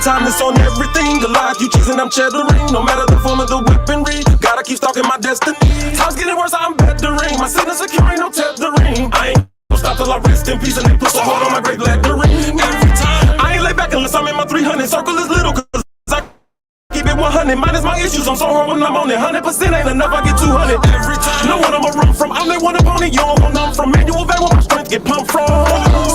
timeless on everything. Alive, you cheesing, I'm cheddaring. No matter the form of the weaponry, gotta keep stalking my destiny. Time's getting worse, I'm bettering. My signals securing, no tethering. I ain't gonna stop till I rest in peace and they put a hold on my great lettering. Every time, I ain't lay back unless I'm in my 300. Circle is little, cause I keep it 100. Minus my issues, I'm so hard when I'm on it. 100% ain't enough, I get 200 every time. Know what I'ma run from, I'm that one opponent. You don't want none from manual vein where my strength get pumped from.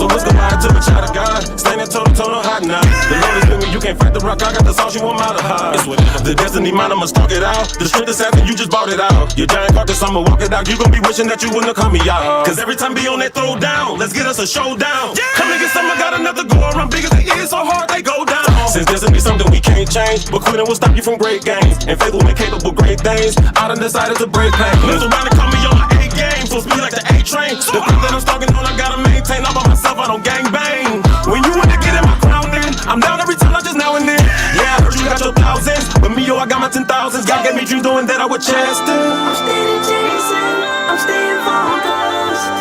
So let's go ride to the child of God, standing toe to toe, no hiding now. The Lord is with me, you can't fight the rock, I got the sauce, you want my to hide. The destiny mine, I'ma stalk it out. The strength is having, you just bought it out. Your giant carcass, I'ma walk it out. You gon' be wishing that you wouldn't have come me out. Cause every time be on that throw down, let's get us a showdown. Come and get some, I got another go around. Big as they is, so hard they go down. Since destiny something we can't change, but quitting will stop you from great gains. And faith will make capable great things. I done decided to break pain. Move around and call me on my A game. So speed like the A train. The thing that I'm stalking on, I gotta maintain. I'm by myself, I don't gang bang. When you want to get in my crown, then I'm down every time, not just now and then. Yeah, I heard you got your thousands, but me, yo, I got my 10,000s. God gave me dreams doing that I would chest it. I'm steady chasing, I'm staying focused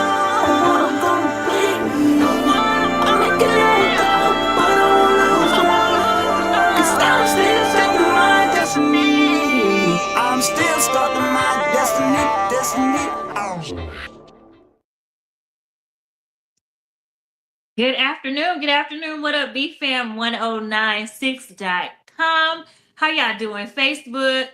on what I'm gonna be. I'm making it up, but I won't lose hope. 'Cause I'm still stuck in my destiny. I'm still stuck in my destiny. Good afternoon. What up, BFam1096.com? How y'all doing? Facebook.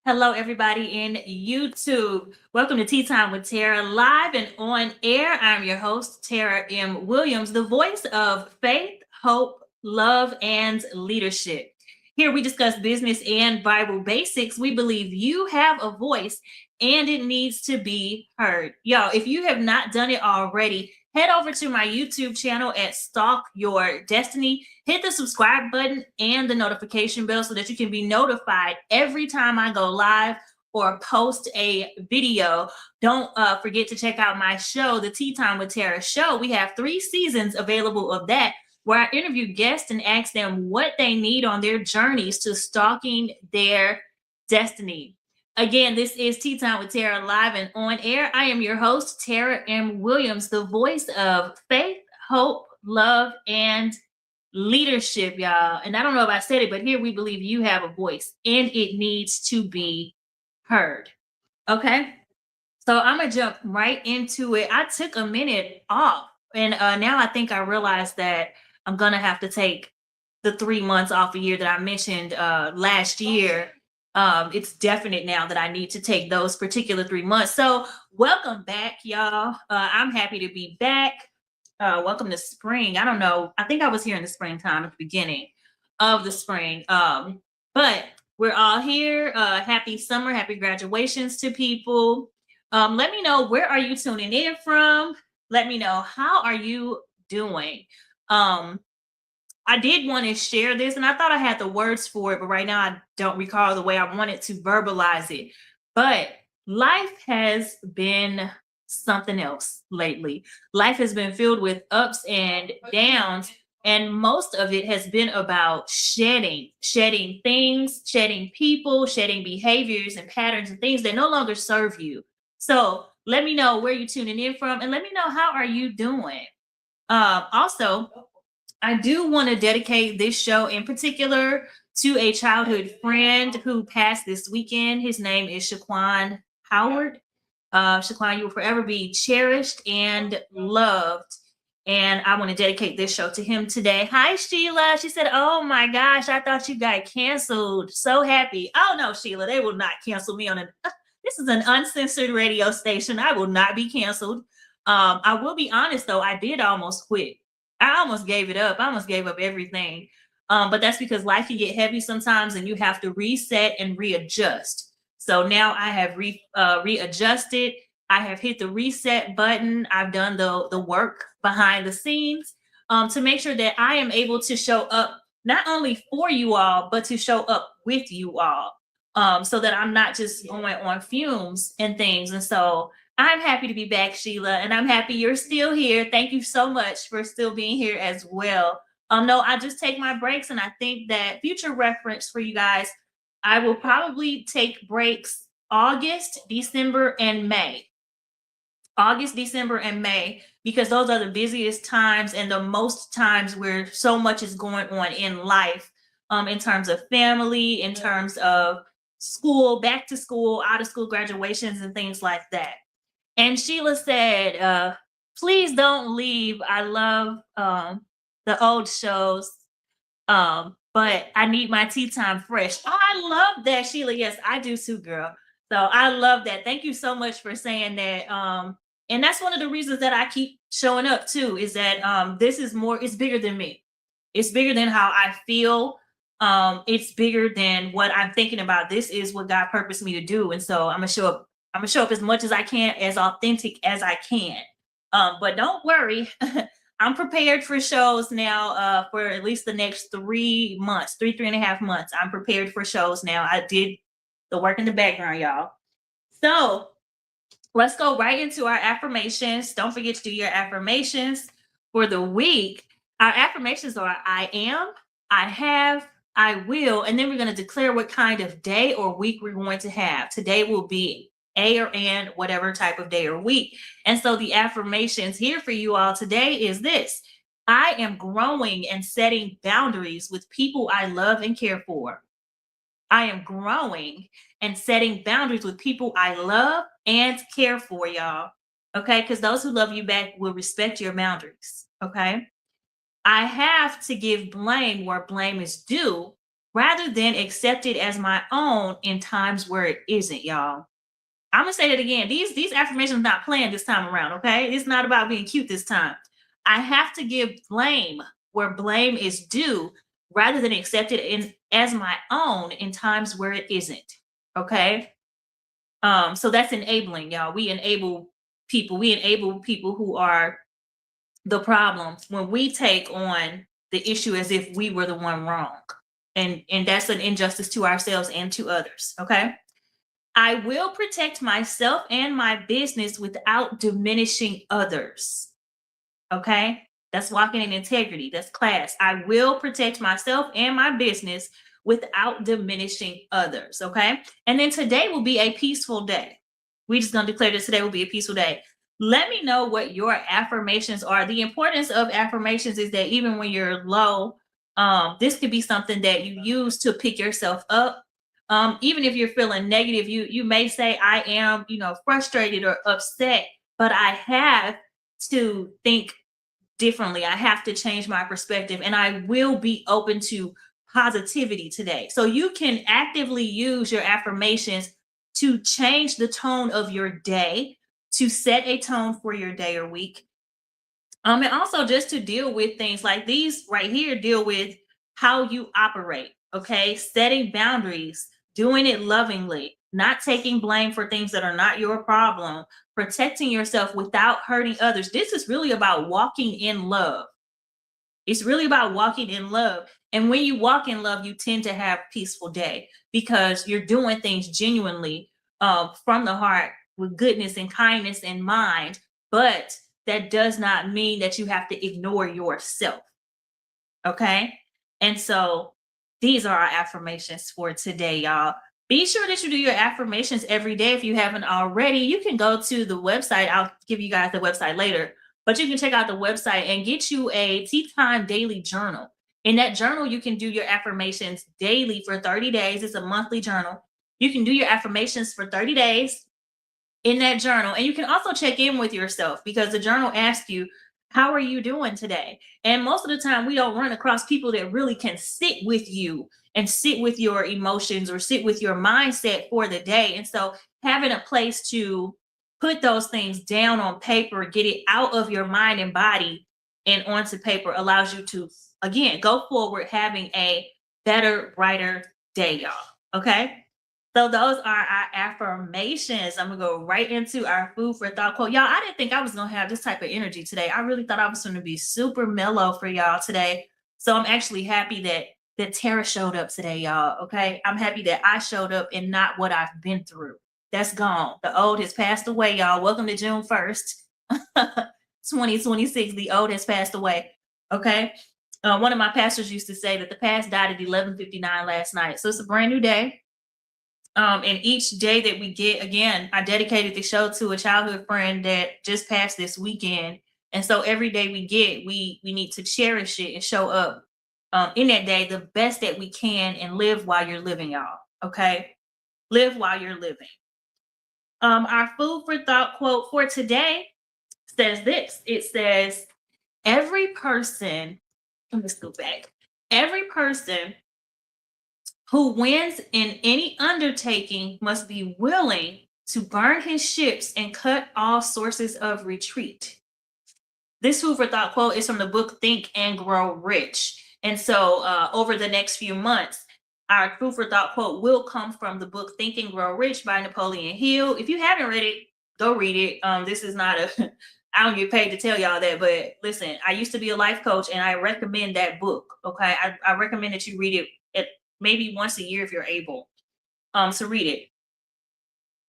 Hello, everybody in YouTube. Welcome to Tea Time with Tara, live and on air. I'm your host, Tara M. Williams, the voice of faith, hope, love, and leadership. Here we discuss business and Bible basics. We believe you have a voice and it needs to be heard. Y'all, if you have not done it already, head over to my YouTube channel at Stalk Your Destiny. Hit the subscribe button and the notification bell so that you can be notified every time I go live or post a video. Don't forget to check out my show, the Tea Time with Tara show. We have 3 seasons available of that, where I interview guests and ask them what they need on their journeys to stalking their destiny. Again, this is Tea Time with Tara, live and on air. I am your host, Tara M. Williams, the voice of faith, hope, love, and leadership, y'all. And I don't know if I said it, but here we believe you have a voice and it needs to be heard. Okay? So I'm going to jump right into it. I took a minute off, and now I think I realized that I'm going to have to take the 3 months off a year that I mentioned last year. It's definite now that I need to take those particular 3 months. So welcome back, y'all. I'm happy to be back. Welcome to spring. I don't know. I think I was here in the springtime at the beginning of the spring. But we're all here. Happy summer. Happy graduations to people. Let me know, where are you tuning in from? Let me know, how are you doing? I did want to share this, and I thought I had the words for it, but right now I don't recall the way I wanted to verbalize it. But life has been something else lately. Life has been filled with ups and downs, and most of it has been about shedding things, shedding people, shedding behaviors and patterns and things that no longer serve you. So let me know where you're tuning in from, and let me know, how are you doing? Also, I do want to dedicate this show in particular to a childhood friend who passed this weekend. His name is Shaquan Howard. Shaquan, you will forever be cherished and loved. And I want to dedicate this show to him today. Hi, Sheila. She said, oh my gosh, I thought you got canceled. So happy. Oh no, Sheila, they will not cancel me on this is an uncensored radio station. I will not be canceled. I will be honest though, I did almost quit. I almost gave it up. I almost gave up everything. But that's because life can get heavy sometimes and you have to reset and readjust. So now I have readjusted. I have hit the reset button. I've done the work behind the scenes to make sure that I am able to show up not only for you all, but to show up with you all, so that I'm not just going on fumes and things. And so I'm happy to be back, Sheila, and I'm happy you're still here. Thank you so much for still being here as well. No, I just take my breaks, and I think that future reference for you guys, I will probably take breaks August, December, and May. August, December, and May, because those are the busiest times and the most times where so much is going on in life. in terms of family, in terms of school, back to school, out of school graduations, and things like that. And Sheila said, please don't leave. I love the old shows. But I need my tea time fresh. Oh, I love that, Sheila. Yes, I do too, girl. So I love that. Thank you so much for saying that. And that's one of the reasons that I keep showing up too, is that this is more, it's bigger than me. It's bigger than how I feel. It's bigger than what I'm thinking about. This is what God purposed me to do. And so I'm gonna show up. I'm gonna show up as much as I can, as authentic as I can. But don't worry. I'm prepared for shows now for at least the next 3 months, 3.5 months. I'm prepared for shows now. I did the work in the background, y'all. So let's go right into our affirmations. Don't forget to do your affirmations for the week. Our affirmations are I am, I have, I will, and then we're going to declare what kind of day or week we're going to have. Today will be a or and whatever type of day or week. And so the affirmations here for you all today is this: I am growing and setting boundaries with people I love and care for. I am growing and setting boundaries with people I love and care for, y'all. Okay, because those who love you back will respect your boundaries. Okay. I have to give blame where blame is due rather than accept it as my own in times where it isn't, y'all. I'm gonna say that again. These affirmations are not playing this time around, okay? It's not about being cute this time. I have to give blame where blame is due rather than accept it as my own in times where it isn't. Okay. So that's enabling, y'all. We enable people who are the problem when we take on the issue as if we were the one wrong. And that's an injustice to ourselves and to others. Okay. I will protect myself and my business without diminishing others. Okay. That's walking in integrity. That's class. I will protect myself and my business without diminishing others. Okay. And then today will be a peaceful day. We're just going to declare that today will be a peaceful day. Let me know what your affirmations are. The importance of affirmations is that even when you're low, this could be something that you use to pick yourself up. Even if you're feeling negative, you may say, I am, frustrated or upset, but I have to think differently. I have to change my perspective, and I will be open to positivity today. So you can actively use your affirmations to change the tone of your day, to set a tone for your day or week. And also just to deal with things like these right here, deal with how you operate. Okay. Setting boundaries, doing it lovingly, not taking blame for things that are not your problem, protecting yourself without hurting others. This is really about walking in love. It's really about walking in love. And when you walk in love, you tend to have a peaceful day because you're doing things genuinely from the heart with goodness and kindness in mind. But that does not mean that you have to ignore yourself. Okay. And so these are our affirmations for today, y'all. Be sure that you do your affirmations every day. If you haven't already, you can go to the website. I'll give you guys the website later, but you can check out the website and get you a Tea Time Daily Journal. In that journal, you can do your affirmations daily for 30 days. It's a monthly journal. You can do your affirmations for 30 days in that journal. And you can also check in with yourself because the journal asks you, how are you doing today? And most of the time, we don't run across people that really can sit with you and sit with your emotions or sit with your mindset for the day. And so having a place to put those things down on paper, get it out of your mind and body and onto paper allows you to, again, go forward having a better, brighter day, y'all. Okay. So those are our affirmations. I'm going to go right into our food for thought quote. Y'all, I didn't think I was going to have this type of energy today. I really thought I was going to be super mellow for y'all today. So I'm actually happy that Tara showed up today, y'all. Okay. I'm happy that I showed up and not what I've been through. That's gone. The old has passed away, y'all. Welcome to June 1st, 2026. The old has passed away. Okay. One of my pastors used to say that the past died at 11:59 last night. So it's a brand new day. And each day that we get, again, I dedicated the show to a childhood friend that just passed this weekend. And so every day we get, we need to cherish it and show up in that day the best that we can and live while you're living, y'all. Okay, live while you're living. Our food for thought quote for today says this. It says, every person, let me go back. Every person who wins in any undertaking must be willing to burn his ships and cut all sources of retreat. This food for thought quote is from the book Think and Grow Rich. And so over the next few months, our food for thought quote will come from the book Think and Grow Rich by Napolean Hill. If you haven't read it, go read it. This is not a, I don't get paid to tell y'all that, but listen, I used to be a life coach and I recommend that book. Okay. I recommend that you read it at maybe once a year if you're able to read it.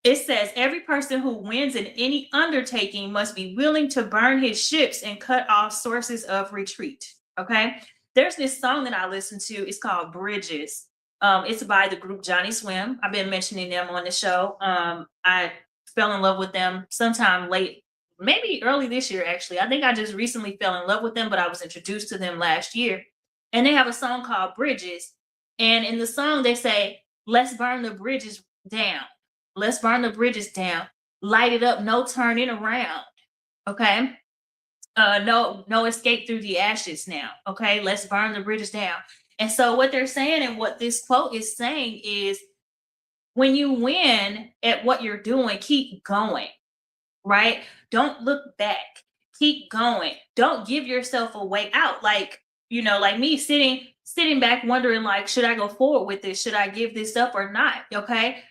It says, every person who wins in any undertaking must be willing to burn his ships and cut off sources of retreat. Okay. There's this song that I listen to. It's called Bridges. It's by the group Johnny Swim. I've been mentioning them on the show. I fell in love with them sometime late, maybe early this year, actually. I think I just recently fell in love with them, but I was introduced to them last year. And they have a song called Bridges. And in the song, they say, let's burn the bridges down. Let's burn the bridges down. Light it up, no turning around. Okay. No escape through the ashes now. Okay. Let's burn the bridges down. And so what they're saying and what this quote is saying is, when you win at what you're doing, keep going. Right? Don't look back. Keep going. Don't give yourself a way out. Like, like me sitting back wondering, like, should I go forward with this? Should I give this up or not? Okay.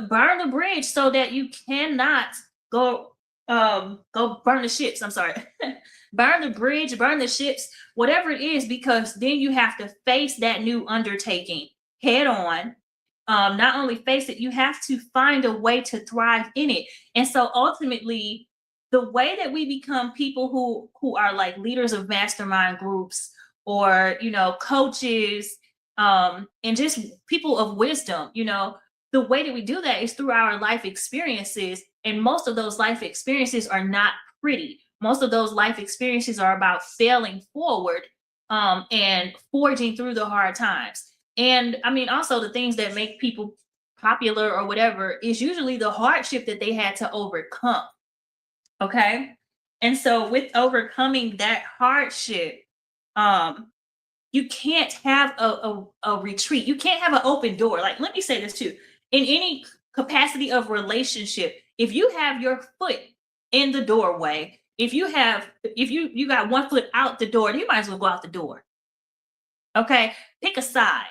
Burn the bridge so that you cannot go burn the ships. I'm sorry. Burn the bridge, burn the ships, whatever it is, because then you have to face that new undertaking head on. Not only face it, you have to find a way to thrive in it. And so ultimately, the way that we become people who are like leaders of mastermind groups or, coaches, and just people of wisdom, the way that we do that is through our life experiences. And most of those life experiences are not pretty. Most of those life experiences are about failing forward and forging through the hard times. And I mean, also the things that make people popular or whatever is usually the hardship that they had to overcome. Okay. And so with overcoming that hardship, you can't have a retreat. You can't have an open door. Like, let me say this too. In any capacity of relationship, if you have your foot in the doorway, if you got one foot out the door, you might as well go out the door. Okay. Pick a side.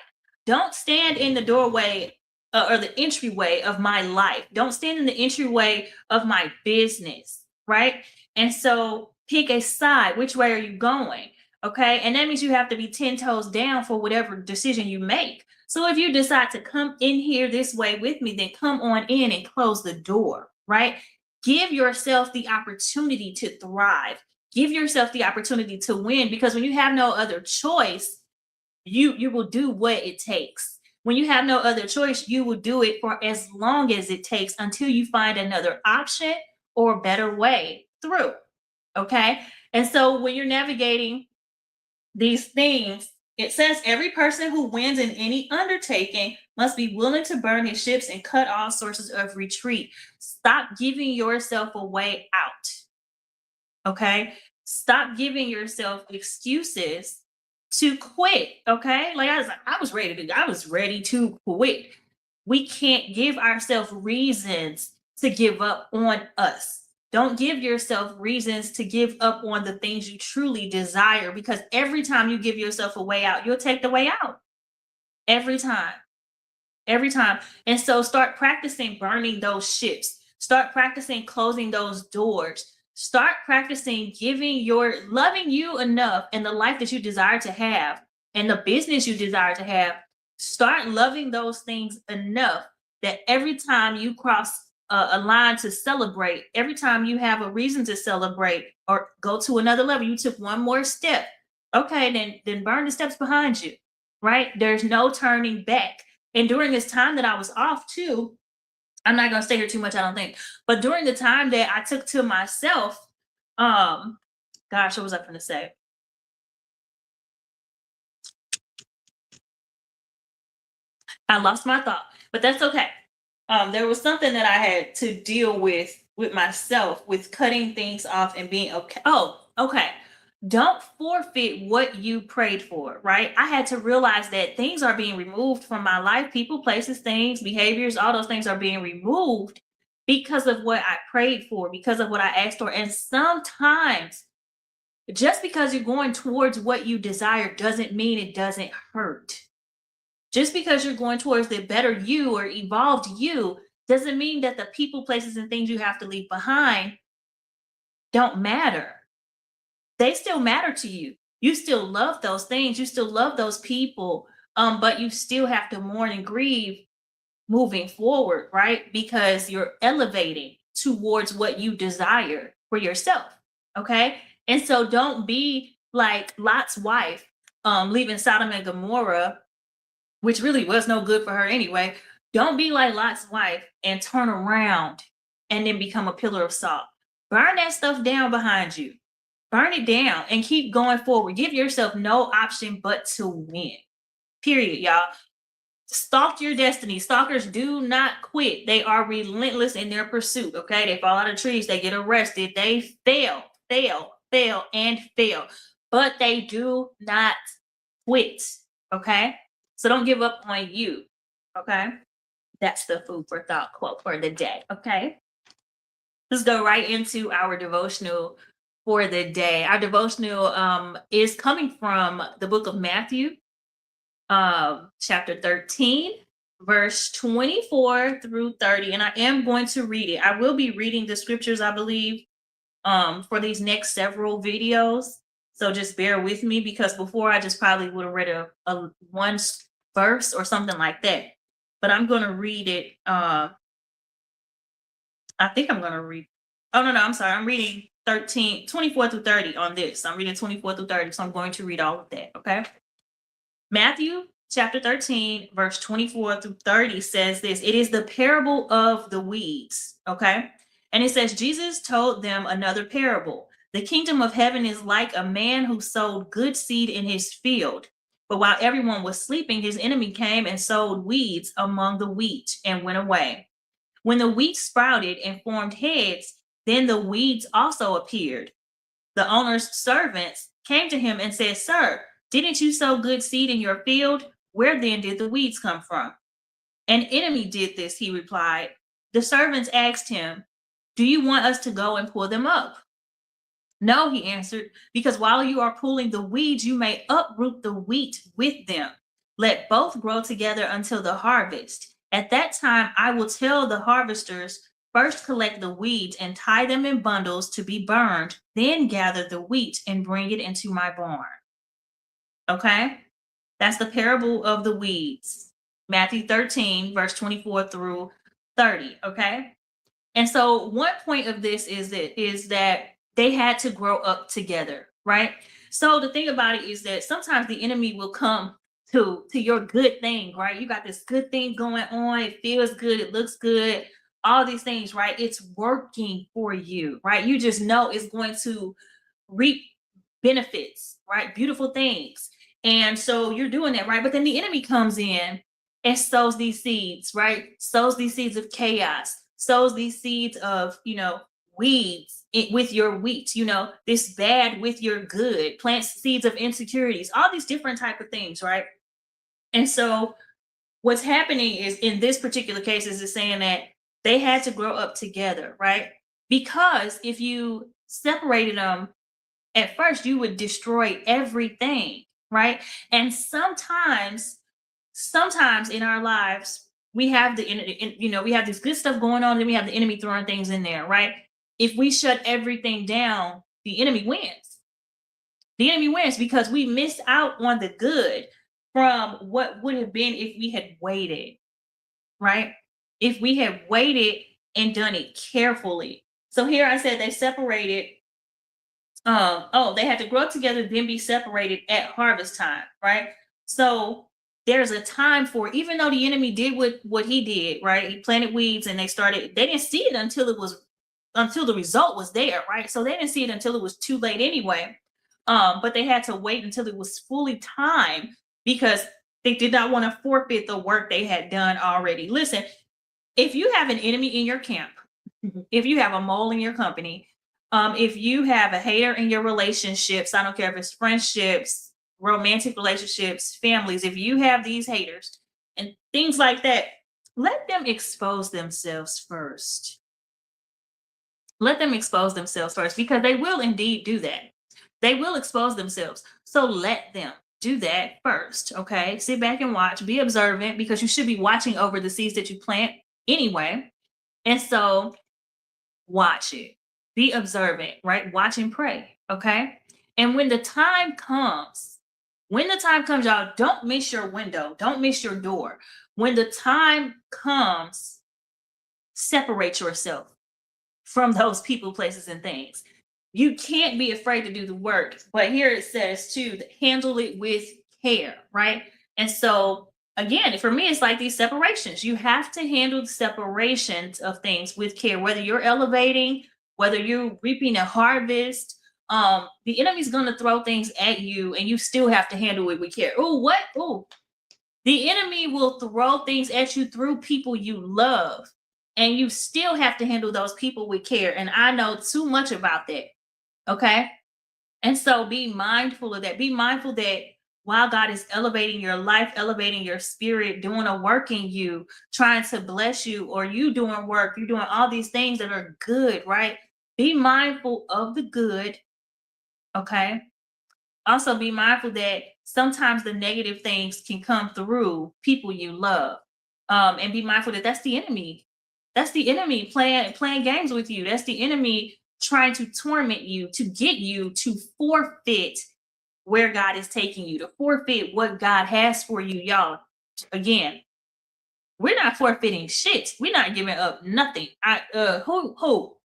Don't stand in the doorway or the entryway of my life. Don't stand in the entryway of my business. Right. And so pick a side. Which way are you going? Okay. And that means you have to be 10 toes down for whatever decision you make. So if you decide to come in here this way with me, then come on in and close the door. Right. Give yourself the opportunity to thrive. Give yourself the opportunity to win, because when you have no other choice, you will do what it takes. When you have no other choice, you will do it for as long as it takes until you find another option or better way through. Okay. And so when you're navigating these things, it says every person who wins in any undertaking must be willing to burn his ships and cut all sources of retreat. Stop giving yourself a way out. Okay. Stop giving yourself excuses to quit. Okay. Like I was ready to quit. We can't give ourselves reasons to give up on us. Don't give yourself reasons to give up on the things you truly desire, because every time you give yourself a way out, you'll take the way out. Every time. Every time. And so start practicing burning those ships. Start practicing closing those doors. Start practicing loving you enough and the life that you desire to have and the business you desire to have. Start loving those things enough that every time you cross a line to celebrate, every time you have a reason to celebrate or go to another level, you took one more step. Okay, then burn the steps behind you, right? There's no turning back. And during this time that I was off too, I'm not going to stay here too much, I don't think, but during the time that I took to myself, gosh, what was I going to say? I lost my thought, but that's okay. There was something that I had to deal with myself with cutting things off and being okay. Oh, okay. Don't forfeit what you prayed for, right? I had to realize that things are being removed from my life. People, places, things, behaviors, all those things are being removed because of what I prayed for, because of what I asked for. And sometimes just because you're going towards what you desire doesn't mean it doesn't hurt. Just because you're going towards the better you or evolved you doesn't mean that the people, places, and things you have to leave behind don't matter. They still matter to you. You still love those things. You still love those people. But you still have to mourn and grieve moving forward, right? Because you're elevating towards what you desire for yourself. Okay. And so don't be like Lot's wife, leaving Sodom and Gomorrah, which really was no good for her anyway. Don't be like Lot's wife and turn around and then become a pillar of salt. Burn that stuff down behind you. Burn it down and keep going forward. Give yourself no option but to win. Period, y'all. Stalk your destiny. Stalkers do not quit. They are relentless in their pursuit. Okay. They fall out of trees. They get arrested. They fail, and fail. But they do not quit. Okay. So don't give up on you. Okay. That's the food for thought quote for the day. Okay. Let's go right into our devotional for the day. Our devotional is coming from the book of Matthew, chapter 13, verse 24 through 30. And I am going to read it. I will be reading the scriptures, I believe, for these next several videos. So just bear with me, because before I just probably would have read a one verse or something like that. But I'm going to read it. I think I'm going to read. Oh, no, I'm sorry. I'm reading 24 through 30 on this. I'm reading 24 through 30. So I'm going to read all of that. Okay. Matthew chapter 13, verse 24 through 30 says this. It is the parable of the weeds. Okay. And it says, Jesus told them another parable. The kingdom of heaven is like a man who sowed good seed in his field. But while everyone was sleeping, his enemy came and sowed weeds among the wheat and went away. When the wheat sprouted and formed heads, then the weeds also appeared. The owner's servants came to him and said, Sir, didn't you sow good seed in your field? Where then did the weeds come from? An enemy did this, he replied. The servants asked him, Do you want us to go and pull them up? No, he answered, because while you are pulling the weeds, you may uproot the wheat with them. Let both grow together until the harvest. At that time, I will tell the harvesters, first collect the weeds and tie them in bundles to be burned, then gather the wheat and bring it into my barn. Okay? That's the parable of the weeds. Matthew 13, verse 24 through 30. Okay? And so one point of this is that they had to grow up together, right? So the thing about it is that sometimes the enemy will come to your good thing, right? You got this good thing going on. It feels good. It looks good. All these things, right? It's working for you, right? You just know it's going to reap benefits, right? Beautiful things. And so you're doing that, right? But then the enemy comes in and sows these seeds, right? Sows these seeds of chaos, sows these seeds of, weeds with your wheat, this bad with your good, plants seeds of insecurities, all these different type of things, right? And so what's happening is, in this particular case, is saying that they had to grow up together, right? Because if you separated them at first, you would destroy everything, right? And sometimes in our lives, we have we have this good stuff going on, and we have the enemy throwing things in there, right? If we shut everything down, the enemy wins. The enemy wins because we miss out on the good from what would have been if we had waited, right? If we had waited and done it carefully. So here I said they separated. They had to grow up together, then be separated at harvest time, right? So there's a time for, even though the enemy did what he did, right? He planted weeds and they didn't see it until the result was there, right? So they didn't see it until it was too late anyway. But they had to wait until it was fully time, because They did not want to forfeit the work they had done already. Listen, if you have an enemy in your camp, if you have a mole in your company, if you have a hater in your relationships, I don't care if it's friendships, romantic relationships, families, if you have these haters and things like that, let them expose themselves first. Let them expose themselves first, because they will indeed do that. They will expose themselves. So let them do that first. Okay. Sit back and watch, be observant, because you should be watching over the seeds that you plant anyway. And so watch it, be observant, right? Watch and pray. Okay. And when the time comes, y'all, don't miss your window, don't miss your door. When the time comes, separate yourself from those people, places, and things. You can't be afraid to do the work. But here it says to handle it with care, right? And so again, for me, it's like these separations. You have to handle the separations of things with care, whether you're elevating, whether you're reaping a harvest. The enemy's gonna throw things at you, and you still have to handle it with care. Oh, what? Oh, the enemy will throw things at you through people you love, and you still have to handle those people with care. And I know too much about that. Okay. And so be mindful of that. Be mindful that while God is elevating your life, elevating your spirit, doing a work in you, trying to bless you, or you doing work, you're doing all these things that are good, right? Be mindful of the good. Okay. Also be mindful that sometimes the negative things can come through people you love. And be mindful that that's the enemy. That's the enemy playing games with you. That's the enemy trying to torment you, to get you to forfeit where God is taking you, to forfeit what God has for you, y'all. Again, we're not forfeiting shit. We're not giving up nothing. Who?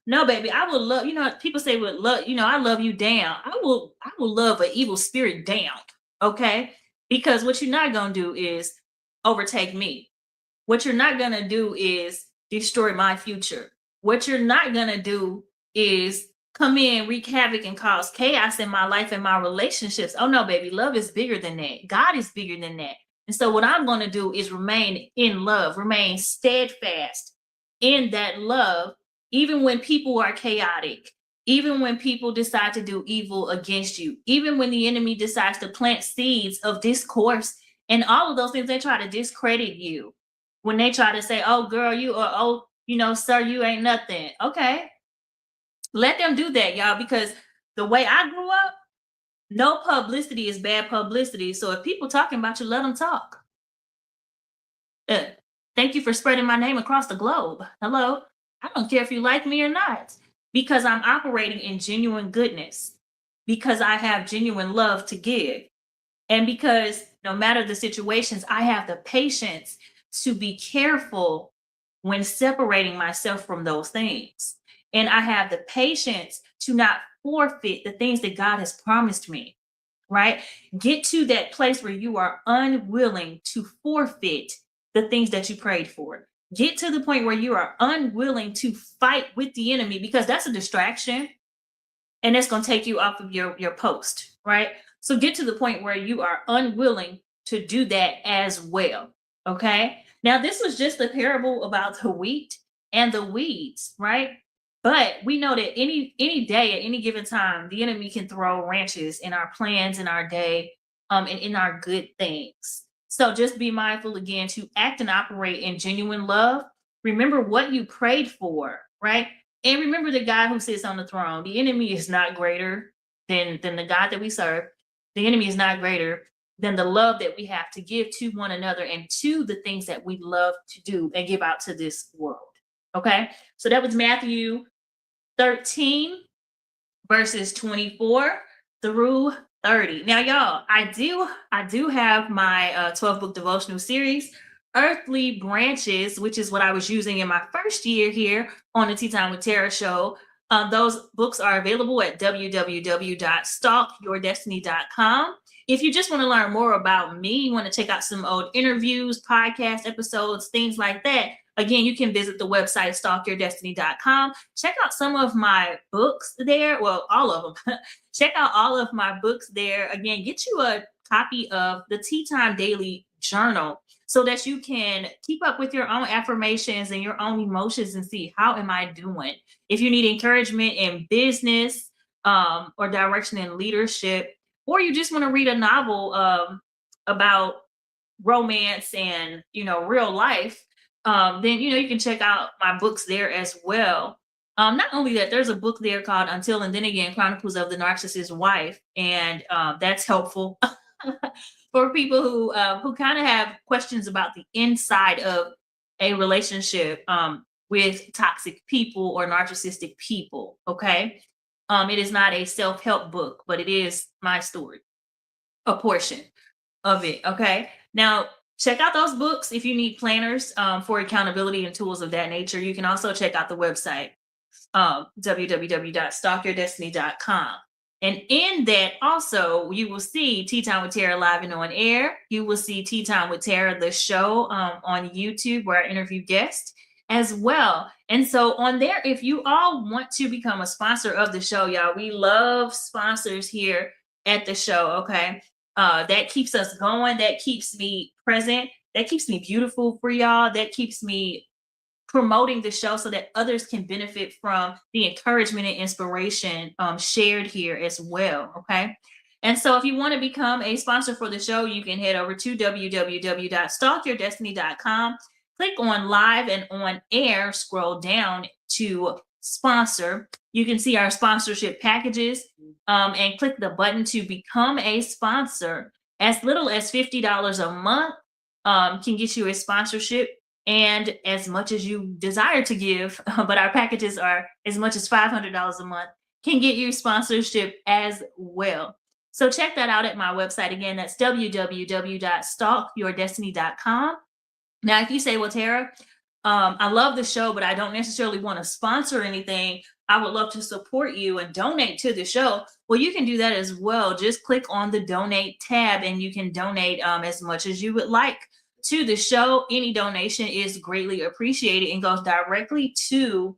No, baby. I will love, people say with love, I love you down. I will love an evil spirit down. Okay? Because what you're not gonna do is overtake me. What you're not gonna do is destroy my future. What you're not gonna do is come in, wreak havoc, and cause chaos in my life and my relationships. Oh no, baby, love is bigger than that. God is bigger than that. And so what I'm gonna do is remain in love, remain steadfast in that love, even when people are chaotic, even when people decide to do evil against you, even when the enemy decides to plant seeds of discourse and all of those things, they try to discredit you. When they try to say, oh girl, you are, oh, sir, you ain't nothing. Okay. Let them do that, y'all, because the way I grew up, no publicity is bad publicity. So if people talking about you, let them talk. Thank you for spreading my name across the globe. Hello. I don't care if you like me or not, because I'm operating in genuine goodness, because I have genuine love to give. And because no matter the situations, I have the patience to be careful when separating myself from those things. And I have the patience to not forfeit the things that God has promised me, right? Get to that place where you are unwilling to forfeit the things that you prayed for. Get to the point where you are unwilling to fight with the enemy, because that's a distraction and it's going to take you off of your post, right? So get to the point where you are unwilling to do that as well. Okay. Now, this was just a parable about the wheat and the weeds, right? But we know that any day, at any given time, the enemy can throw wrenches in our plans, in our day, and in our good things. So just be mindful again to act and operate in genuine love. Remember what you prayed for, right? And remember the God who sits on the throne. The enemy is not greater than the God that we serve. The enemy is not greater than the love that we have to give to one another and to the things that we love to do and give out to this world. Okay, so that was Matthew 13, verses 24 through 30. Now, y'all, I do have my 12-book devotional series, Earthly Branches, which is what I was using in my first year here on the Tea Time with Tara show. Those books are available at www.stalkyourdestiny.com. If you just want to learn more about me, you want to check out some old interviews, podcast episodes, things like that, again, you can visit the website stalkyourdestiny.com. Check out some of my books there. Well, all of them. Check out all of my books there. Again, get you a copy of the Tea Time Daily Journal so that you can keep up with your own affirmations and your own emotions and see how am I doing. If you need encouragement in business or direction in leadership, or you just want to read a novel about romance and real life, then you can check out my books there as well. Not only that, there's a book there called Until and Then Again: Chronicles of the Narcissist Wife, and that's helpful for people who kind of have questions about the inside of a relationship with toxic people or narcissistic people. Okay, it is not a self-help book, but it is my story, a portion of it. Okay, now check out those books if you need planners for accountability and tools of that nature. You can also check out the website www.stalkyourdestiny.com. And in that also, you will see Tea Time with Tara live and on air. You will see Tea Time with Tara, the show on YouTube where I interview guests as well. And so on there, if you all want to become a sponsor of the show, y'all, we love sponsors here at the show. Okay. That keeps us going. That keeps me present. That keeps me beautiful for y'all. That keeps me promoting the show so that others can benefit from the encouragement and inspiration shared here as well. Okay. And so if you want to become a sponsor for the show, you can head over to www.stalkyourdestiny.com, click on live and on air, scroll down to sponsor. You can see our sponsorship packages and click the button to become a sponsor. As little as $50 a month can get you a sponsorship, and as much as you desire to give, but our packages are as much as $500 a month, can get you sponsorship as well. So check that out at my website. Again, that's www.stalkyourdestiny.com. Now, if you say, well, Tara, I love the show, but I don't necessarily want to sponsor anything, I would love to support you and donate to the show. Well, you can do that as well. Just click on the donate tab and you can donate as much as you would like to the show. Any donation is greatly appreciated and goes directly to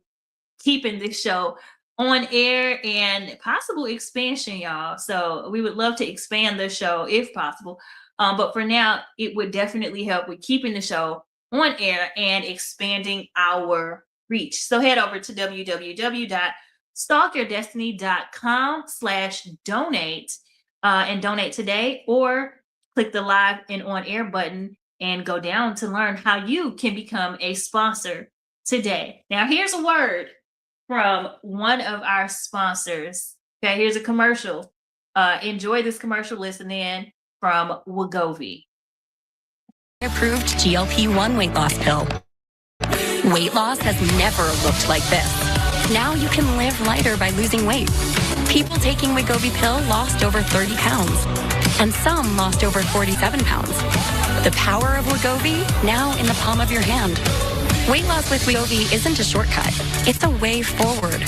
keeping this show on air and possible expansion, y'all. So we would love to expand the show if possible. But for now, it would definitely help with keeping the show on air and expanding our reach. So head over to www.stalkyourdestiny.com/donate and donate today, or click the live and on air button and go down to learn how you can become a sponsor today. Now, here's a word from one of our sponsors. Okay, here's a commercial. Enjoy this commercial listening from Wegovy. Approved GLP-1 weight loss pill. Weight loss has never looked like this. Now you can live lighter by losing weight. People taking Wegovy pill lost over 30 pounds, and some lost over 47 pounds. The power of Wegovy now in the palm of your hand. Weight loss with Wegovy isn't a shortcut. It's a way forward.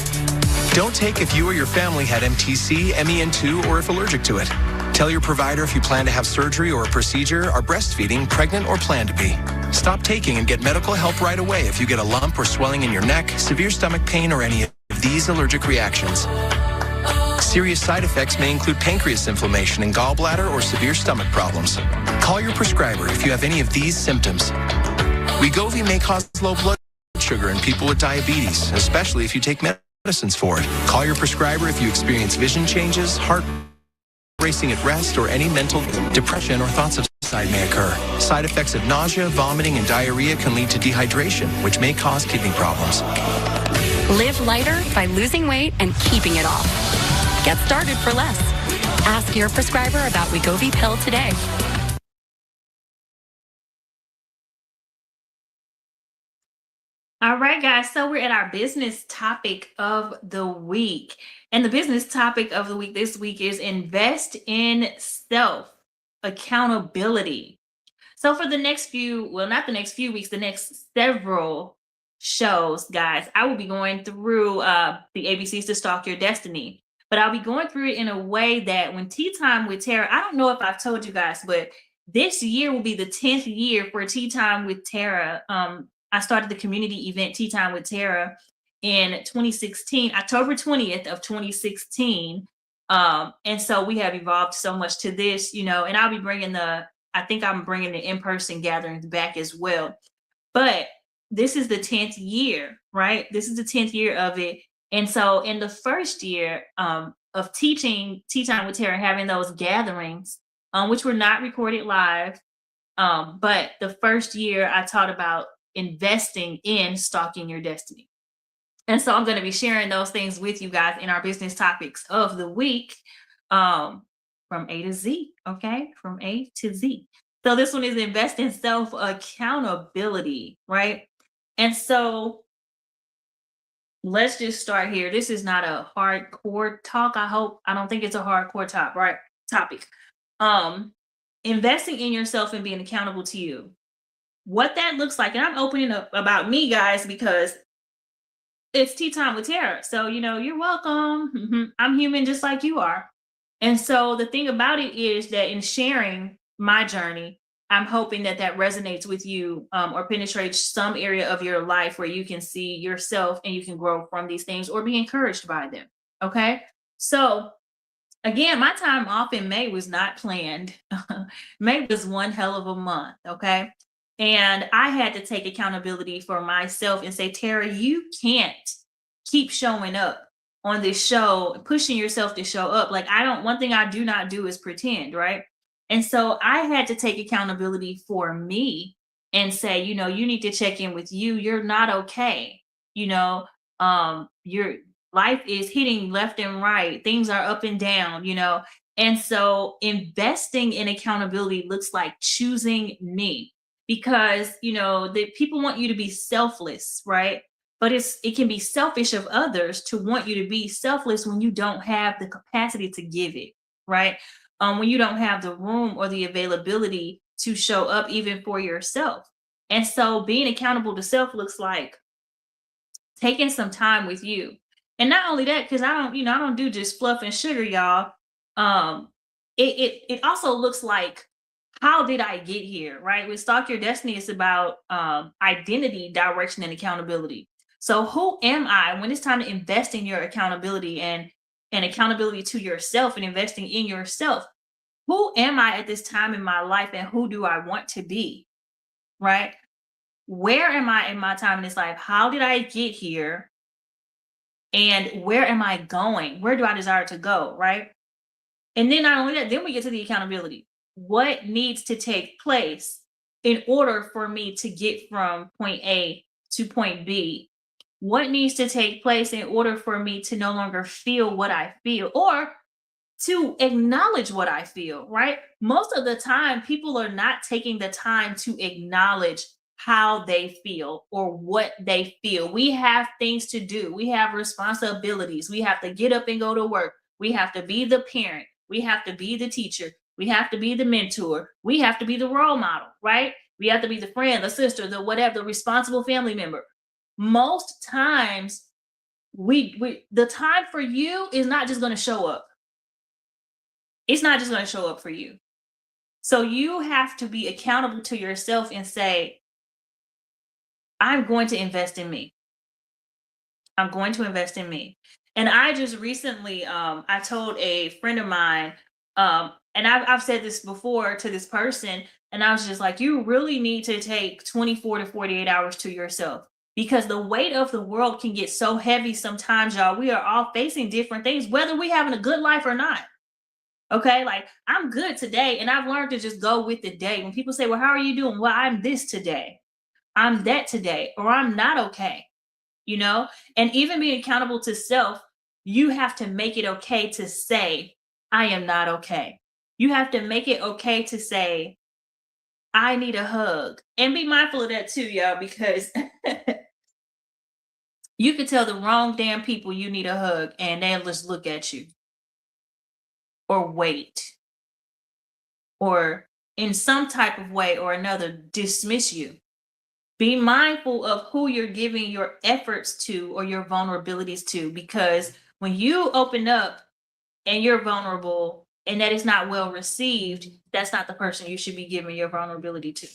Don't take if you or your family had MTC, MEN2, or if allergic to it. Tell your provider if you plan to have surgery or a procedure, are breastfeeding, pregnant, or plan to be. Stop taking and get medical help right away if you get a lump or swelling in your neck, severe stomach pain, or any of these allergic reactions. Serious side effects may include pancreas inflammation and gallbladder or severe stomach problems. Call your prescriber if you have any of these symptoms. Wegovy may cause low blood sugar in people with diabetes, especially if you take medicines for it. Call your prescriber if you experience vision changes, heart racing at rest, or any mental depression or thoughts of suicide may occur. Side effects of nausea, vomiting, and diarrhea can lead to dehydration, which may cause kidney problems. Live lighter by losing weight and keeping it off. Get started for less. Ask your prescriber about Wegovy pill today. All right, guys. So we're at our business topic of the week. And the business topic of the week this week is invest in self accountability. So for the next not the next few weeks, the next several shows, guys, I will be going through the ABCs to Stalk Your Destiny. But I'll be going through it in a way that when Tea Time with Tara, I don't know if I've told you guys, but this year will be the 10th year for Tea Time with Tara. I started the community event Tea Time with Tara in 2016, October 20th of 2016. And so we have evolved so much to this, and I'll be bringing I think I'm bringing the in-person gatherings back as well. But this is the 10th year, right? This is the 10th year of it. And so in the first year of teaching Tea Time with Tara, having those gatherings, which were not recorded live, but the first year I taught about investing in stalking your destiny. And so I'm going to be sharing those things with you guys in our business topics of the week, from A to Z. Okay. From A to Z. So this one is invest in self accountability, right? And so let's just start here. This is not a hardcore talk. I don't think it's a hardcore topic. Investing in yourself and being accountable to you. What that looks like, and I'm opening up about me, guys, because it's Tea Time with Tara. So, you're welcome. I'm human just like you are. And so the thing about it is that in sharing my journey, I'm hoping that resonates with you, or penetrates some area of your life where you can see yourself and you can grow from these things or be encouraged by them. Okay. So again, my time off in May was not planned. May was one hell of a month. Okay. And I had to take accountability for myself and say, Tara, you can't keep showing up on this show, pushing yourself to show up. Like, one thing I do not do is pretend, right? And so I had to take accountability for me and say, you need to check in with you. You're not okay. Your life is hitting left and right. Things are up and down, And so investing in accountability looks like choosing me. Because the people want you to be selfless, right? But it can be selfish of others to want you to be selfless when you don't have the capacity to give it, right? When you don't have the room or the availability to show up even for yourself. And so being accountable to self looks like taking some time with you. And not only that, because I don't do just fluff and sugar, y'all. It also looks like, how did I get here, right? With Stalk Your Destiny, it's about identity, direction, and accountability. So who am I when it's time to invest in your accountability and accountability to yourself and investing in yourself? Who am I at this time in my life and who do I want to be, right? Where am I in my time in this life? How did I get here? And where am I going? Where do I desire to go, right? And then not only that, then we get to the accountability. What needs to take place in order for me to get from point A to point B? What needs to take place in order for me to no longer feel what I feel or to acknowledge what I feel, right? Most of the time, people are not taking the time to acknowledge how they feel or what they feel. We have things to do. We have responsibilities. We have to get up and go to work. We have to be the parent. We have to be the teacher. We have to be the mentor. We have to be the role model, right? We have to be the friend, the sister, the whatever, the responsible family member. Most times, the time for you is not just going to show up. It's not just going to show up for you. So you have to be accountable to yourself and say, I'm going to invest in me. I'm going to invest in me. And I just recently, I told a friend of mine, and I've said this before to this person, and I was just like, you really need to take 24 to 48 hours to yourself, because the weight of the world can get so heavy sometimes, y'all. We are all facing different things, whether we're having a good life or not. Okay, like I'm good today, and I've learned to just go with the day. When people say, well, how are you doing? Well, I'm this today. I'm that today, or I'm not okay, And even being accountable to self, you have to make it okay to say, I am not okay. You have to make it okay to say, I need a hug. And be mindful of that too, y'all, because you could tell the wrong damn people you need a hug and they'll just look at you or wait or in some type of way or another dismiss you. Be mindful of who you're giving your efforts to or your vulnerabilities to, because when you open up and you're vulnerable and that is not well received, that's not the person you should be giving your vulnerability to.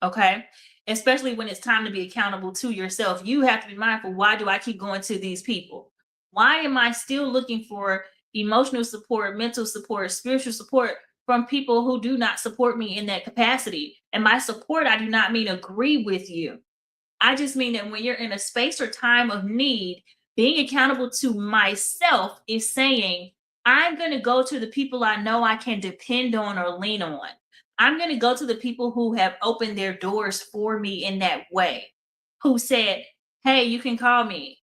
Okay? Especially when it's time to be accountable to yourself. You have to be mindful. Why do I keep going to these people? Why am I still looking for emotional support, mental support, spiritual support from people who do not support me in that capacity. And by support, I do not mean agree with you. I just mean that when you're in a space or time of need, being accountable to myself is saying, I'm going to go to the people I know I can depend on or lean on. I'm going to go to the people who have opened their doors for me in that way, who said, hey, you can call me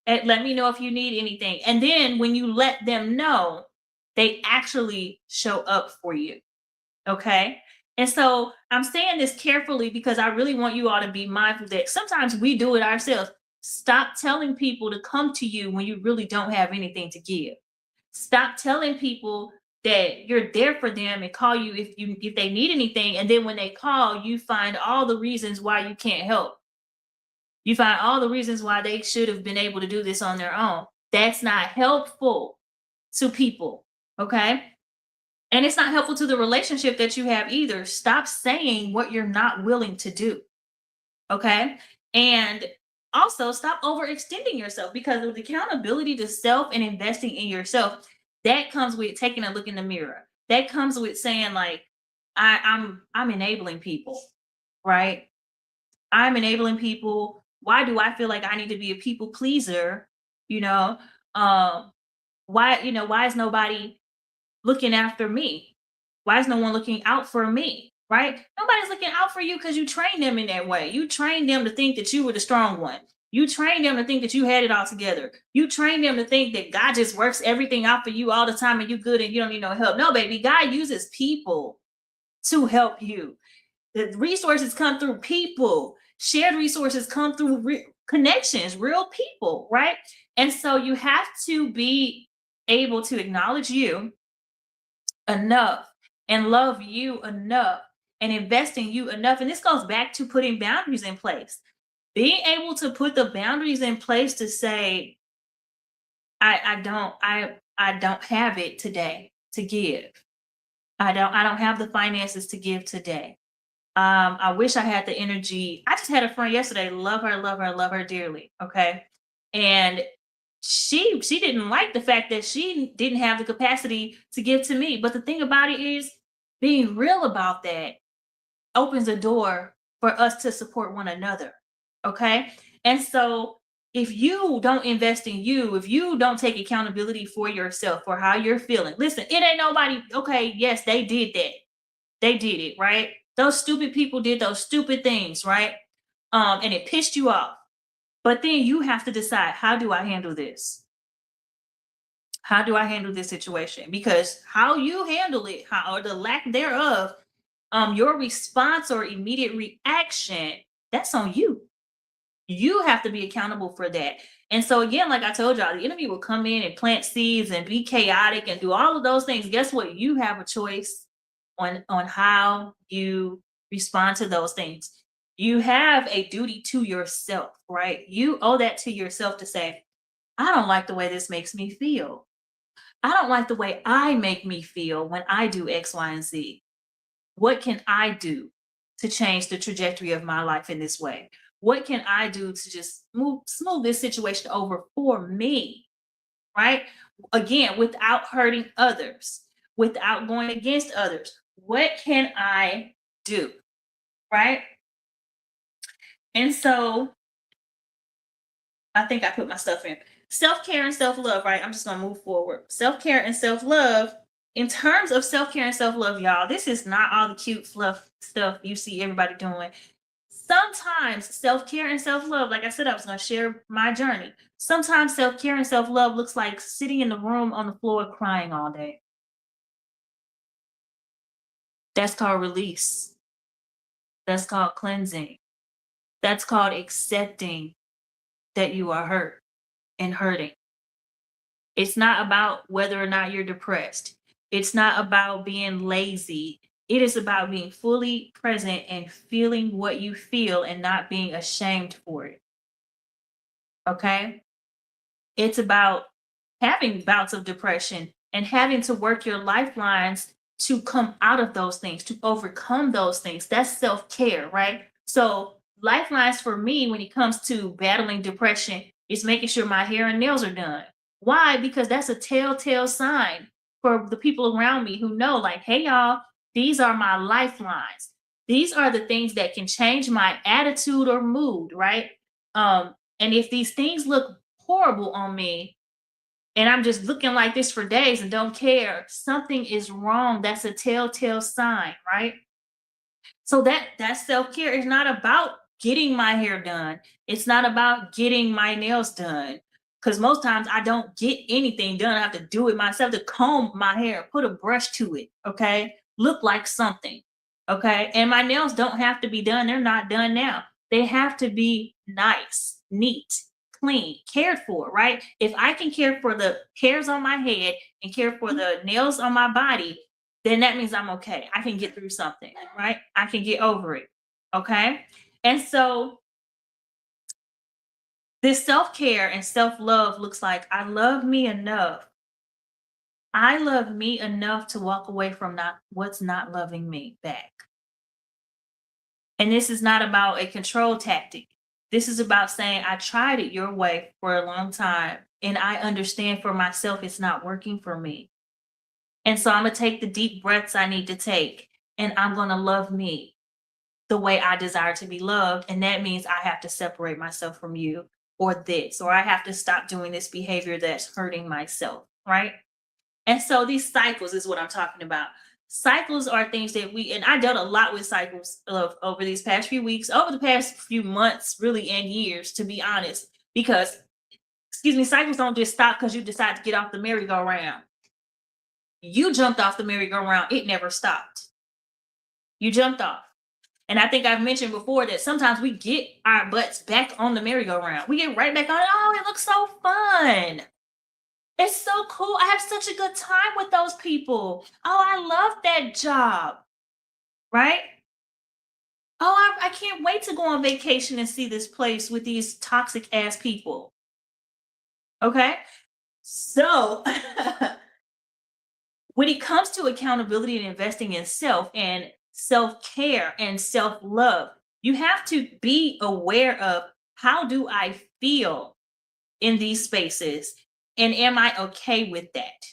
and let me know if you need anything. And then when you let them know, they actually show up for you. Okay. And so I'm saying this carefully because I really want you all to be mindful that sometimes we do it ourselves. Stop telling people to come to you when you really don't have anything to give. Stop telling people that you're there for them and call you if they need anything. And then when they call, you find all the reasons why you can't help. You find all the reasons why they should have been able to do this on their own. That's not helpful to people. Okay. And it's not helpful to the relationship that you have either. Stop saying what you're not willing to do. Okay. And also stop overextending yourself, because with accountability to self and investing in yourself, that comes with taking a look in the mirror. That comes with saying, like, I'm enabling people, right? I'm enabling people. Why do I feel like I need to be a people pleaser? You know, why is nobody looking after me? Why is no one looking out for me? Right? Nobody's looking out for you because you trained them in that way. You trained them to think that you were the strong one. You trained them to think that you had it all together. You trained them to think that God just works everything out for you all the time and you good and you don't need no help. No, baby, God uses people to help you. The resources come through people. Shared resources come through connections, real people, right? And so you have to be able to acknowledge you enough and love you enough and invest in you enough. And this goes back to putting boundaries in place. Being able to put the boundaries in place to say, I don't have it today to give. I don't have the finances to give today. I wish I had the energy. I just had a friend yesterday, love her dearly. Okay. And she didn't like the fact that she didn't have the capacity to give to me. But the thing about it is, being real about that opens a door for us to support one another. Okay. And so if you don't invest in you, if you don't take accountability for yourself, for how you're feeling, listen, it ain't nobody. Okay. Yes, they did that. They did it, right? Those stupid people did those stupid things, right? And it pissed you off. But then you have to decide, how do I handle this? How do I handle this situation? Because how you handle it, or the lack thereof, your response or immediate reaction, that's on you. You have to be accountable for that. And so again, like I told y'all, the enemy will come in and plant seeds and be chaotic and do all of those things. Guess what? You have a choice on how you respond to those things. You have a duty to yourself, right? You owe that to yourself to say, I don't like the way this makes me feel. I don't like the way I make me feel when I do X, Y, and Z. What can I do to change the trajectory of my life in this way? What can I do to just smooth this situation over for me, right? Again, without hurting others, without going against others. What can I do, right? And so I think I put my stuff in. Self-care and self-love, right? I'm just going to move forward. Self-care and self-love. In terms of self-care and self-love, y'all, this is not all the cute fluff stuff you see everybody doing. Sometimes self-care and self-love, like I said, I was going to share my journey. Sometimes self-care and self-love looks like sitting in the room on the floor crying all day. That's called release. That's called cleansing. That's called accepting that you are hurt and hurting. It's not about whether or not you're depressed. It's not about being lazy. It is about being fully present and feeling what you feel and not being ashamed for it. Okay? It's about having bouts of depression and having to work your lifelines to come out of those things, to overcome those things. That's self-care, right? So lifelines for me when it comes to battling depression is making sure my hair and nails are done, Why? Because that's a telltale sign for the people around me who know, like, hey, y'all, these are my lifelines. These are the things that can change my attitude or mood, right? And if these things look horrible on me and I'm just looking like this for days and don't care, something is wrong. That's a telltale sign, right? So that self-care is not about getting my hair done. It's not about getting my nails done. Because most times I don't get anything done. I have to do it myself, to comb my hair, put a brush to it, okay? Look like something, okay? And my nails don't have to be done. They're not done now. They have to be nice, neat, clean, cared for, right? If I can care for the hairs on my head and care for the nails on my body, then that means I'm okay. I can get through something, right? I can get over it. Okay. And so this self care and self love looks like I love me enough. I love me enough to walk away from what's not loving me back. And this is not about a control tactic. This is about saying, I tried it your way for a long time, and I understand for myself it's not working for me. And so I'm going to take the deep breaths I need to take, and I'm going to love me the way I desire to be loved. And that means I have to separate myself from you or this, or I have to stop doing this behavior that's hurting myself, right? And so these cycles is what I'm talking about. Cycles are things that and I dealt a lot with cycles over these past few weeks, over the past few months, really, and years, to be honest, because, excuse me, cycles don't just stop because you decide to get off the merry-go-round. You jumped off the merry-go-round. It never stopped. You jumped off. And I think I've mentioned before that sometimes we get our butts back on the merry-go-round. We get right back on it. Oh, it looks so fun. It's so cool. I have such a good time with those people. Oh, I love that job. Right? Oh, I can't wait to go on vacation and see this place with these toxic ass people. Okay? So when it comes to accountability and investing in self and self-care and self-love, you have to be aware of, how do I feel in these spaces, and am I okay with that?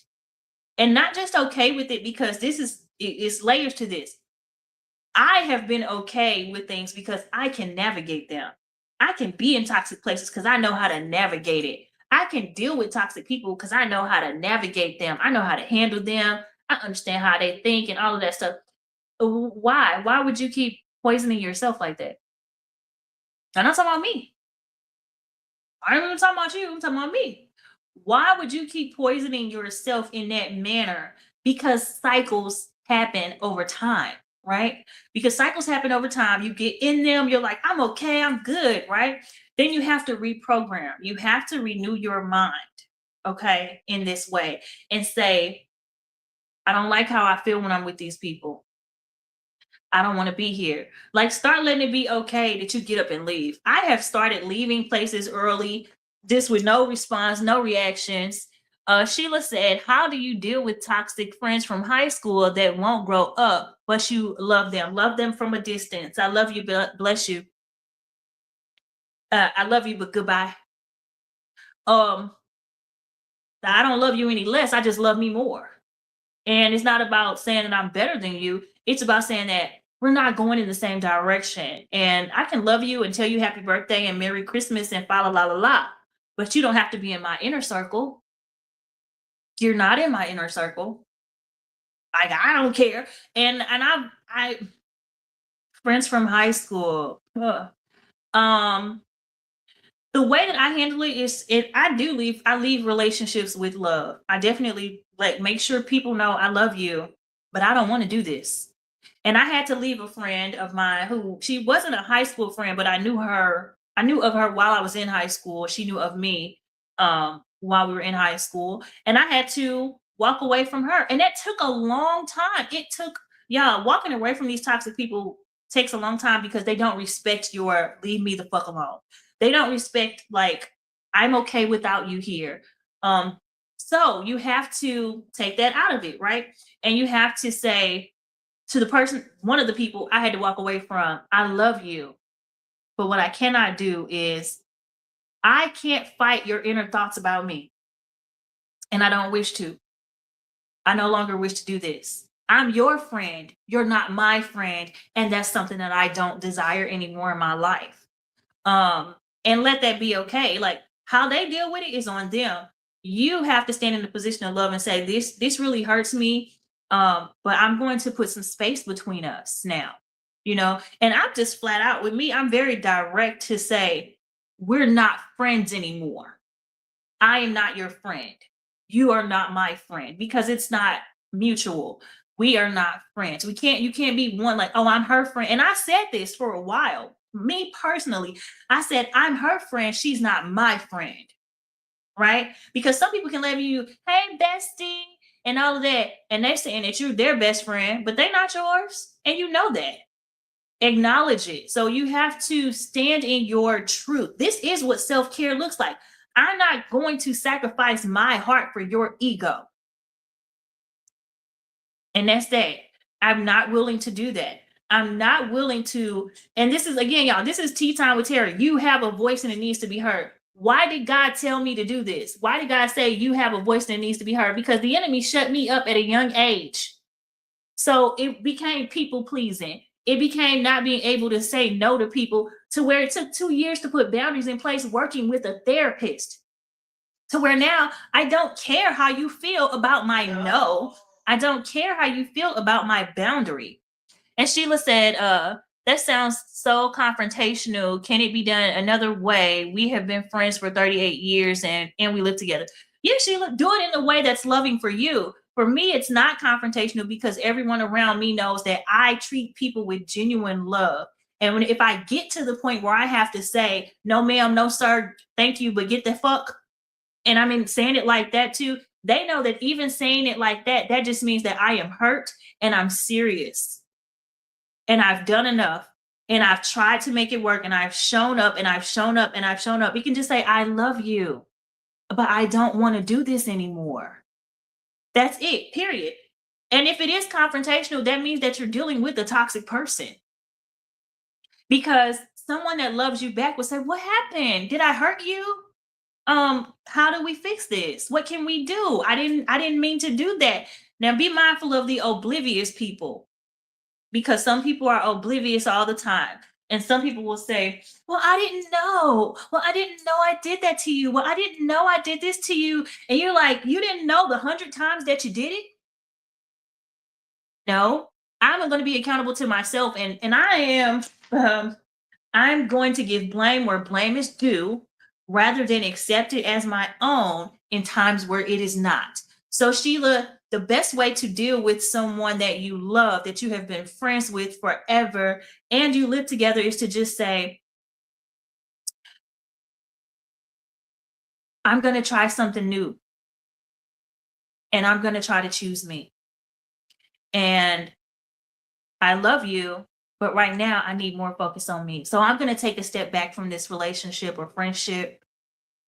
And not just okay with it, because it's layers to this. I have been okay with things because I can navigate them. I can be in toxic places because I know how to navigate it. I can deal with toxic people because I know how to navigate them. I know how to handle them. I understand how they think and all of that stuff. Why? Why would you keep poisoning yourself like that? I'm not talking about me. I ain't even talking about you. I'm talking about me. Why would you keep poisoning yourself in that manner? Because cycles happen over time, right? Because cycles happen over time. You get in them, you're like, I'm okay, I'm good, right? Then you have to reprogram. You have to renew your mind, okay, in this way, and say, I don't like how I feel when I'm with these people. I don't want to be here. Like, start letting it be okay that you get up and leave. I have started leaving places early, just with no response, no reactions. Sheila said, how do you deal with toxic friends from high school that won't grow up, but you love them? Love them from a distance. I love you, but bless you. I love you, but goodbye. I don't love you any less. I just love me more. And it's not about saying that I'm better than you. It's about saying that we're not going in the same direction. And I can love you and tell you happy birthday and Merry Christmas and fa la la la la. But you don't have to be in my inner circle. You're not in my inner circle. I don't care. And I friends from high school. The way that I handle it is, I leave relationships with love. I definitely make sure people know I love you, but I don't want to do this. And I had to leave a friend of mine who, she wasn't a high school friend, but I knew of her while I was in high school. She knew of me while we were in high school. And I had to walk away from her. And that took a long time. Walking away from these toxic people takes a long time because they don't respect your leave me the fuck alone. They don't respect, like, I'm okay without you here. So you have to take that out of it, right? And you have to say to the person, one of the people I had to walk away from, I love you. But what I cannot do is, I can't fight your inner thoughts about me. and I don't wish to. I no longer wish to do this. I'm your friend. You're not my friend. And that's something that I don't desire anymore in my life. And let that be okay. Like how they deal with it is on them. You have to stand in the position of love and say, this really hurts me. But I'm going to put some space between us now, and I'm just flat out with me. I'm very direct to say, we're not friends anymore. I am not your friend. You are not my friend because it's not mutual. We are not friends. You can't be one like, oh, I'm her friend. And I said this for a while. Me personally, I said, I'm her friend. She's not my friend. Right? Because some people can label you, hey, bestie, and all of that. And they're saying that you're their best friend, but they're not yours. And you know that. Acknowledge it. So you have to stand in your truth. This is what self-care looks like. I'm not going to sacrifice my heart for your ego. And that's that. I'm not willing to do that. I'm not willing to. And this is, again, y'all, this is Tea Time with Tara. You have a voice and it needs to be heard. Why did God tell me to do this? Why did God say you have a voice and it needs to be heard? Because the enemy shut me up at a young age. So it became people pleasing. It became not being able to say no to people, to where it took 2 years to put boundaries in place working with a therapist, to where now I don't care how you feel about my no. I don't care how you feel about my boundary. And Sheila said, that sounds so confrontational. Can it be done another way? We have been friends for 38 years and we live together. Yeah, Sheila, do it in a way that's loving for you. For me, it's not confrontational because everyone around me knows that I treat people with genuine love. And if I get to the point where I have to say, no, ma'am, no, sir, thank you, but get the fuck. And I mean, saying it like that too, they know that even saying it like that, that just means that I am hurt and I'm serious. And I've done enough. And I've tried to make it work. And I've shown up and I've shown up and I've shown up. You can just say, I love you, but I don't want to do this anymore. That's it, period. And if it is confrontational, that means that you're dealing with a toxic person. Because someone that loves you back will say, what happened? Did I hurt you? How do we fix this? What can we do? I didn't mean to do that. Now be mindful of the oblivious people, because some people are oblivious all the time. And some people will say, well, I didn't know. Well, I didn't know I did that to you. Well, I didn't know I did this to you. And you're like, you didn't know the 100 times that you did it? No, I'm going to be accountable to myself. And I am, I'm going to give blame where blame is due, rather than accept it as my own in times where it is not. So Sheila, the best way to deal with someone that you love, that you have been friends with forever, and you live together, is to just say, I'm going to try something new. And I'm going to try to choose me. And I love you, but right now I need more focus on me. So I'm going to take a step back from this relationship or friendship.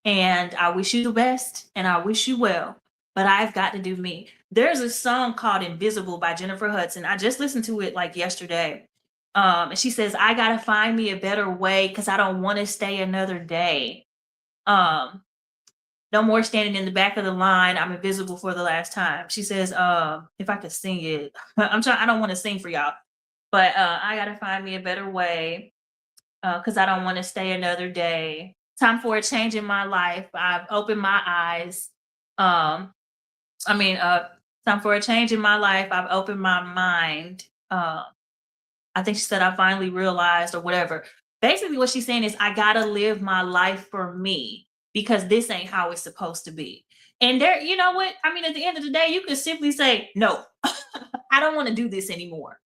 And I wish you the best and I wish you well, but I've got to do me. There's a song called Invisible by Jennifer Hudson. I just listened to it like yesterday. And she says, I got to find me a better way because I don't want to stay another day. No more standing in the back of the line. I'm invisible for the last time. She says, if I could sing it, I don't want to sing for y'all, but I got to find me a better way because I don't want to stay another day. Time for a change in my life. I've opened my eyes. Time for a change in my life. I've opened my mind. I think she said, I finally realized, or whatever. Basically what she's saying is, I gotta live my life for me, because this ain't how it's supposed to be. And there, you know what? I mean, at the end of the day, you could simply say, no, I don't want to do this anymore.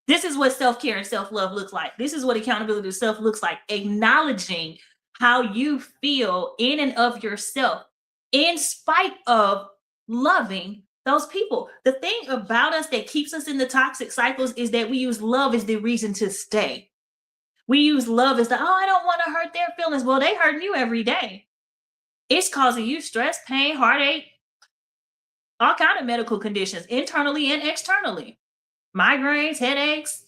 This is what self-care and self-love looks like. This is what accountability to self looks like. Acknowledging how you feel in and of yourself, in spite of loving those people. The thing about us that keeps us in the toxic cycles is that we use love as the reason to stay. We use love as I don't want to hurt their feelings. Well, they hurting you every day. It's causing you stress, pain, heartache, all kind of medical conditions, internally and externally. Migraines, headaches,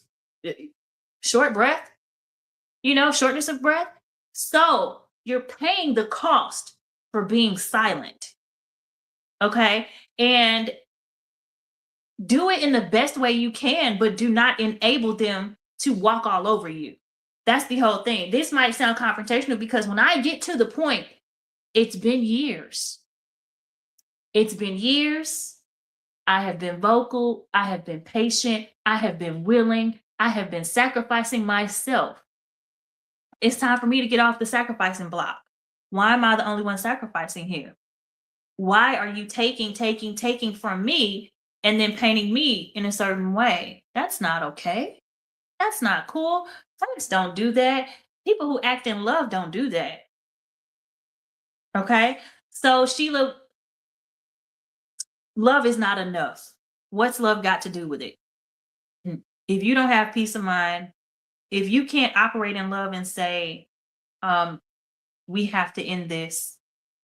short breath, shortness of breath. So you're paying the cost for being silent. Okay. And do it in the best way you can, but do not enable them to walk all over you. That's the whole thing. This might sound confrontational because when I get to the point, it's been years. It's been years. I have been vocal. I have been patient. I have been willing. I have been sacrificing myself. It's time for me to get off the sacrificing block. Why am I the only one sacrificing here? Why are you taking from me and then painting me in a certain way? That's not okay. That's not cool. Friends don't do that. People who act in love don't do that. Okay? So, Sheila, love is not enough. What's love got to do with it? If you don't have peace of mind, if you can't operate in love and say, we have to end this,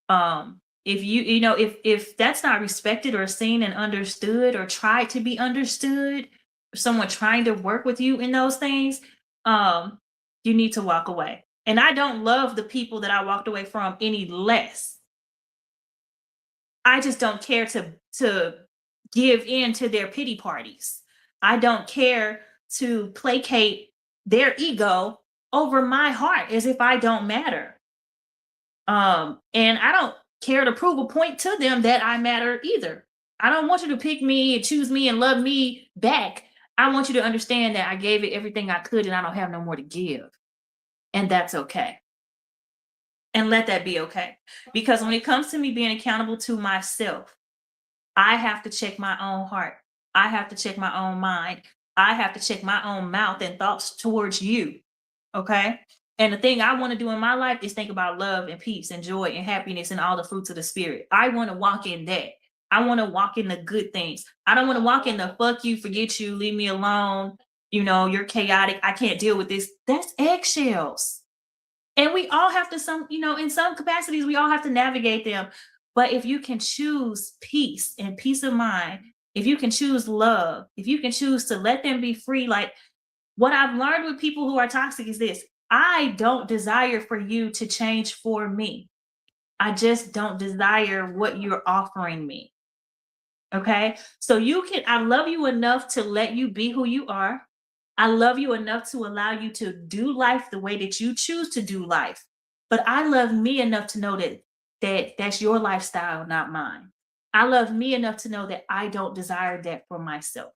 if if that's not respected or seen and understood or tried to be understood, or someone trying to work with you in those things, you need to walk away. And I don't love the people that I walked away from any less. I just don't care to give in to their pity parties. I don't care to placate their ego over my heart as if I don't matter. And I don't care to prove a point to them that I matter either. I don't want you to pick me and choose me and love me back. I want you to understand that I gave it everything I could and I don't have no more to give. And that's okay. And let that be okay. Because when it comes to me being accountable to myself, I have to check my own heart. I have to check my own mind. I have to check my own mouth and thoughts towards you. Okay. And the thing I want to do in my life is think about love and peace and joy and happiness and all the fruits of the spirit. I want to walk in that. I want to walk in the good things. I don't want to walk in the fuck you, forget you, leave me alone. You're chaotic. I can't deal with this. That's eggshells. And we all have to in some capacities, we all have to navigate them. But if you can choose peace and peace of mind, if you can choose love, if you can choose to let them be free, like what I've learned with people who are toxic is this: I don't desire for you to change for me. I just don't desire what you're offering me. Okay. So I love you enough to let you be who you are. I love you enough to allow you to do life the way that you choose to do life. But I love me enough to know that that's your lifestyle, not mine. I love me enough to know that I don't desire that for myself.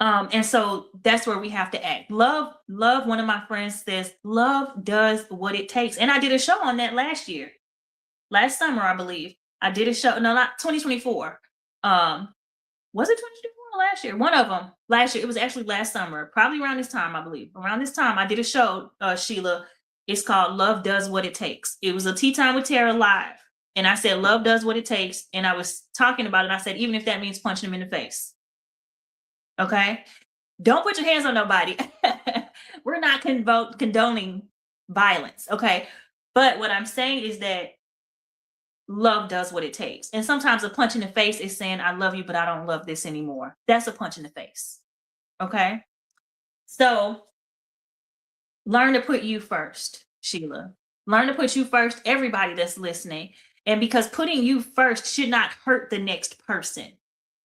And so that's where we have to act. Love, one of my friends says, love does what it takes. And I did a show on that last summer, I believe. I did a show, no, not 2024. Was it 2024 or last year? One of them last year. It was actually last summer, probably around this time, I believe. Around this time, I did a show, Sheila. It's called Love Does What It Takes. It was a Tea Time with Tara live. And I said, love does what it takes. And I was talking about it. I said, even if that means punching him in the face. Okay. Don't put your hands on nobody. We're not condoning violence. Okay. But what I'm saying is that love does what it takes. And sometimes a punch in the face is saying, I love you, but I don't love this anymore. That's a punch in the face. Okay. So learn to put you first, Sheila. Learn to put you first, everybody that's listening. And because putting you first should not hurt the next person.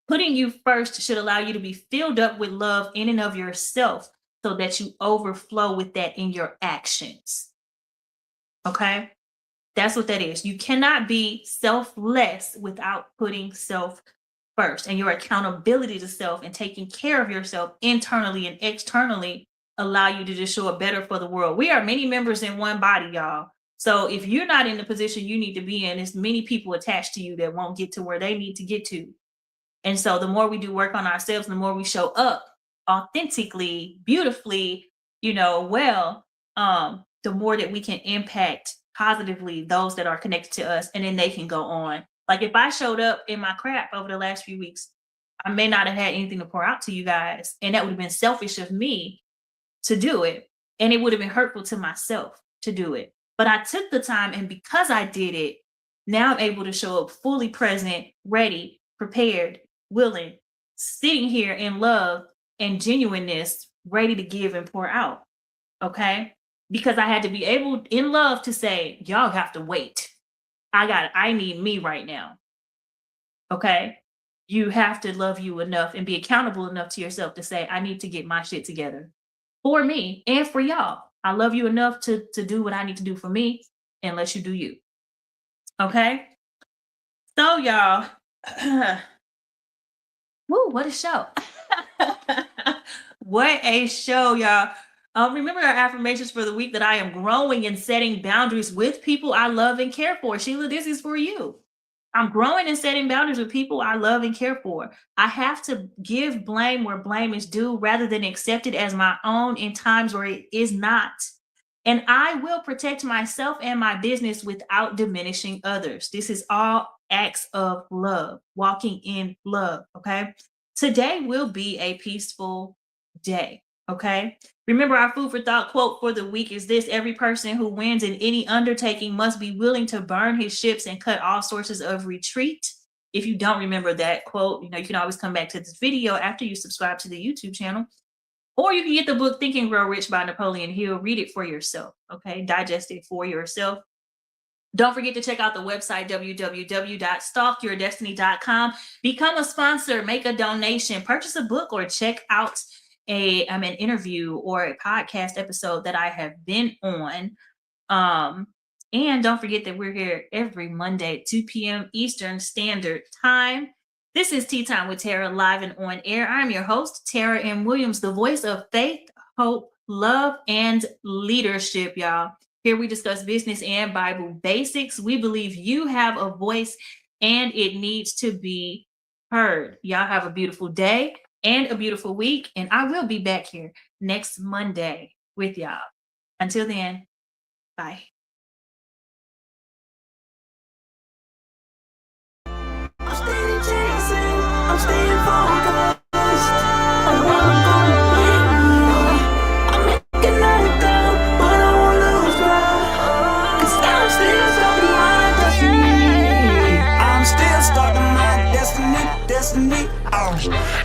Putting you first should allow you to be filled up with love in and of yourself so that you overflow with that in your actions. Okay? That's what that is. You cannot be selfless without putting self first. And your accountability to self and taking care of yourself internally and externally allow you to just show up better for the world. We are many members in one body, y'all. So if you're not in the position you need to be in, there's many people attached to you that won't get to where they need to get to. And so the more we do work on ourselves, the more we show up authentically, beautifully, the more that we can impact positively those that are connected to us, and then they can go on. Like if I showed up in my crap over the last few weeks, I may not have had anything to pour out to you guys. And that would have been selfish of me to do it. And it would have been hurtful to myself to do it. But I took the time, and because I did it, now I'm able to show up fully present, ready, prepared, willing, sitting here in love and genuineness, ready to give and pour out. Okay? Because I had to be able in love to say, y'all have to wait. I need me right now. Okay. You have to love you enough and be accountable enough to yourself to say, I need to get my shit together for me and for y'all. I love you enough to do what I need to do for me and let you do you. Okay. So y'all, woo, what a show. What a show, y'all. Remember our affirmations for the week: that I am growing and setting boundaries with people I love and care for. Sheila, this is for you. I'm growing and setting boundaries with people I love and care for. I have to give blame where blame is due rather than accept it as my own in times where it is not. And I will protect myself and my business without diminishing others. This is all acts of love, walking in love. Okay. Today will be a peaceful day. Okay. Remember, our food for thought quote for the week is this: every person who wins in any undertaking must be willing to burn his ships and cut all sources of retreat. If you don't remember that quote, you can always come back to this video after you subscribe to the YouTube channel. Or you can get the book Think and Grow Rich by Napolean Hill. Read it for yourself. Okay. Digest it for yourself. Don't forget to check out the website, www.stalkyourdestiny.com. Become a sponsor, make a donation, purchase a book, or check out an interview or a podcast episode that I have been on. And don't forget that we're here every Monday at 2 p.m. Eastern Standard Time. This is Tea Time with Tara, live and on air. I'm your host, Tara M. Williams, the voice of faith, hope, love, and leadership, y'all. Here we discuss business and Bible basics. We believe you have a voice and it needs to be heard. Y'all have a beautiful day and a beautiful week. And I will be back here next Monday with y'all. Until then, bye. I'm steady chasing, I'm staying focused on what I'm gonna be. I'm making that down, but I won't lose ground, 'cause I'm still stuck in my destiny. I'm still stuck in my destiny.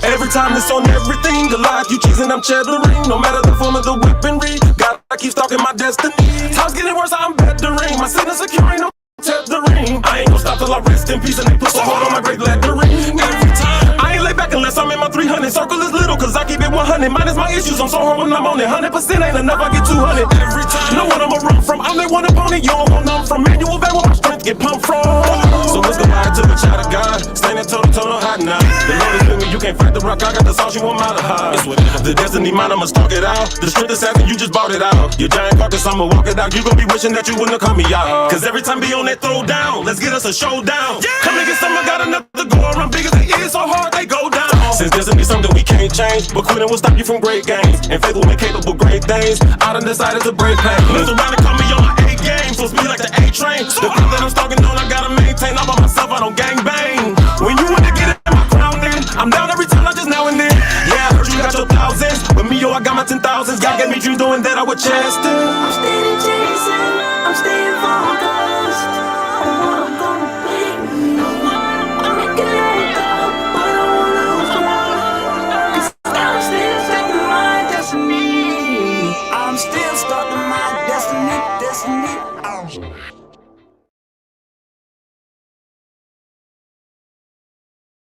Every time it's on everything, the life you choosing, I'm cheddering. No matter the form of the weaponry, gotta keep stalking my destiny. Time's getting worse, I'm bettering. My sin is secure, ain't no tethering. I ain't gonna stop till I rest in peace and they put some hold on my great lettering. Every time, I ain't lay back unless I'm in my 300. Circle is little, cause I keep it 100. Minus my issues, I'm so hard when I'm on it. 100% ain't enough, I get 200. Every time, know what I'ma run from. I'm that one opponent, you don't want none from. Manual back where my strength get pumped from. So let's go back to the child of God. Standing toe to toe, no hiding out. The Lord is with me, you can't fight the rock. I got the sauce, you want my to hide. The destiny mine, I'ma stalk it out. The strength is having, you just bought it out. Your giant carcass, I'ma walk it out. You gon' be wishing that you wouldn't have come me out. Cause every time be on that throw down, let's get us a showdown. Come and get some, I got another go around. Big as they is, so hard they go down. Since destiny something we can't change, but quitting will stop you from great gains. And faith will make capable great things. I done decided to break pain. Lives around and call me on my A game, so speed like the A train. The thing that I'm stalking on, I gotta maintain. I'm by myself, I don't gang bang. When you want to get in my crown, then I'm down every time, not just now and then. Yeah, I heard you got your thousands, but me, yo, I got my 10,000s. God gave me dreams doing that I would chest it. I'm steady chasing, I'm staying focused